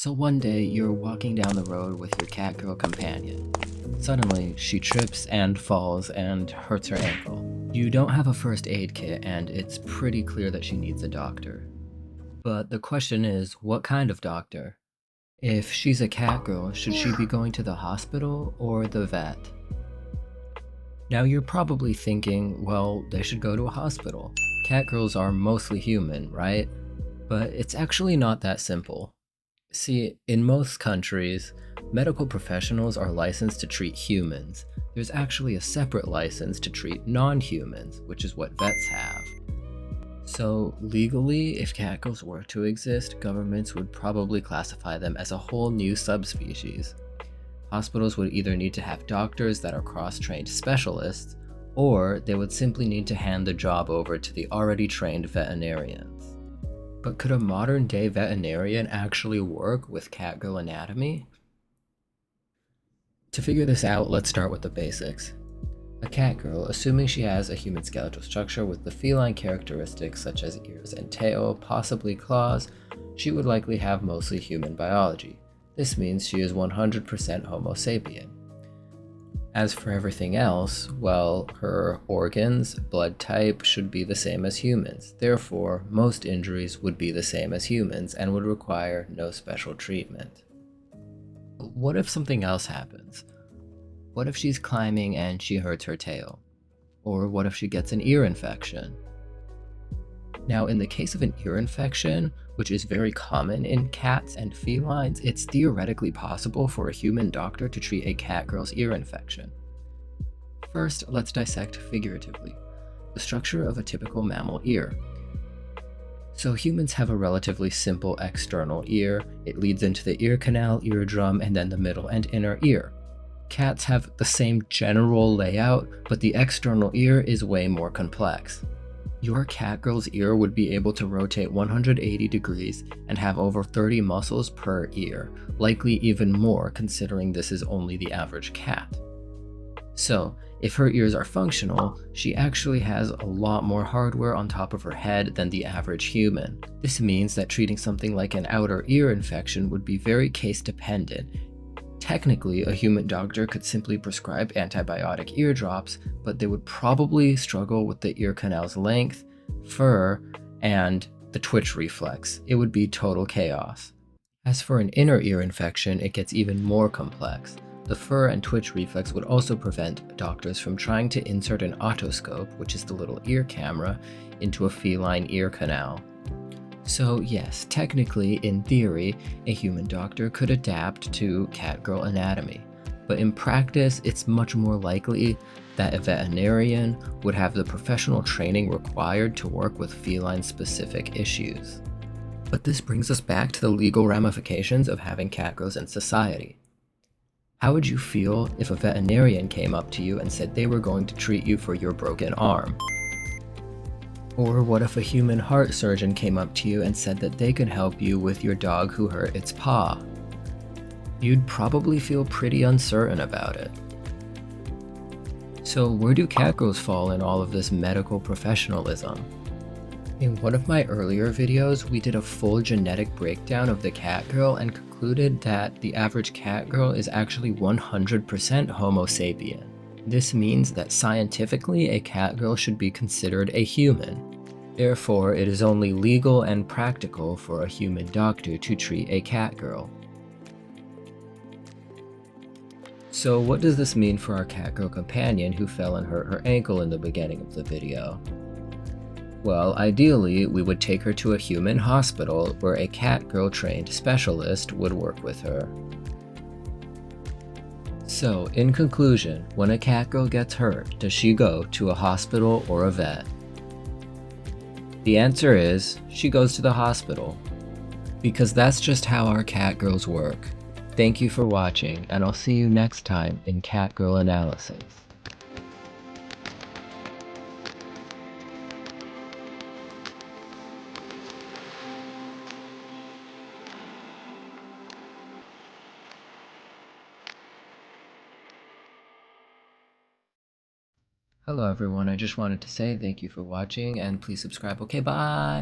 So one day, you're walking down the road with your catgirl companion. Suddenly, she trips and falls and hurts her ankle. You don't have a first aid kit, and it's pretty clear that she needs a doctor. But the question is, what kind of doctor? If she's a catgirl, should she be going to the hospital or the vet? Now you're probably thinking, well, they should go to a hospital. Catgirls are mostly human, right? But it's actually not that simple. See, in most countries, medical professionals are licensed to treat humans. There's actually a separate license to treat non-humans, which is what vets have. So legally, if catgirls were to exist, governments would probably classify them as a whole new subspecies. Hospitals would either need to have doctors that are cross-trained specialists, or they would simply need to hand the job over to the already trained veterinarians. But could a modern-day veterinarian actually work with catgirl anatomy? To figure this out, let's start with the basics. A catgirl, assuming she has a human skeletal structure with the feline characteristics such as ears and tail, possibly claws, she would likely have mostly human biology. This means she is 100% Homo sapien. As for everything else, well, her organs, blood type should be the same as humans. Therefore, most injuries would be the same as humans and would require no special treatment. What if something else happens? What if she's climbing and she hurts her tail? Or what if she gets an ear infection? Now, in the case of an ear infection, which is very common in cats and felines, it's theoretically possible for a human doctor to treat a catgirl's ear infection. First, let's dissect figuratively the structure of a typical mammal ear. So humans have a relatively simple external ear. It leads into the ear canal, eardrum, and then the middle and inner ear. Cats have the same general layout, but the external ear is way more complex. Your catgirl's ear would be able to rotate 180 degrees and have over 30 muscles per ear, likely even more considering this is only the average cat. So, if her ears are functional, she actually has a lot more hardware on top of her head than the average human. This means that treating something like an outer ear infection would be very case dependent. Technically, a human doctor could simply prescribe antibiotic ear drops, but they would probably struggle with the ear canal's length, fur, and the twitch reflex. It would be total chaos. As for an inner ear infection, it gets even more complex. The fur and twitch reflex would also prevent doctors from trying to insert an otoscope, which is the little ear camera, into a feline ear canal. So yes, technically, in theory, a human doctor could adapt to catgirl anatomy, but in practice, it's much more likely that a veterinarian would have the professional training required to work with feline-specific issues. But this brings us back to the legal ramifications of having catgirls in society. How would you feel if a veterinarian came up to you and said they were going to treat you for your broken arm? Or what if a human heart surgeon came up to you and said that they could help you with your dog who hurt its paw? You'd probably feel pretty uncertain about it. So where do catgirls fall in all of this medical professionalism? In one of my earlier videos, we did a full genetic breakdown of the catgirl and concluded that the average catgirl is actually 100% Homo sapien. This means that scientifically, a catgirl should be considered a human. Therefore, it is only legal and practical for a human doctor to treat a catgirl. So what does this mean for our catgirl companion who fell and hurt her ankle in the beginning of the video? Well, ideally, we would take her to a human hospital where a catgirl trained specialist would work with her. So, in conclusion, when a catgirl gets hurt, does she go to a hospital or a vet? The answer is, she goes to the hospital. Because that's just how our catgirls work. Thank you for watching, and I'll see you next time in Catgirl Analysis. Hello everyone, I just wanted to say thank you for watching and please subscribe. Okay, bye!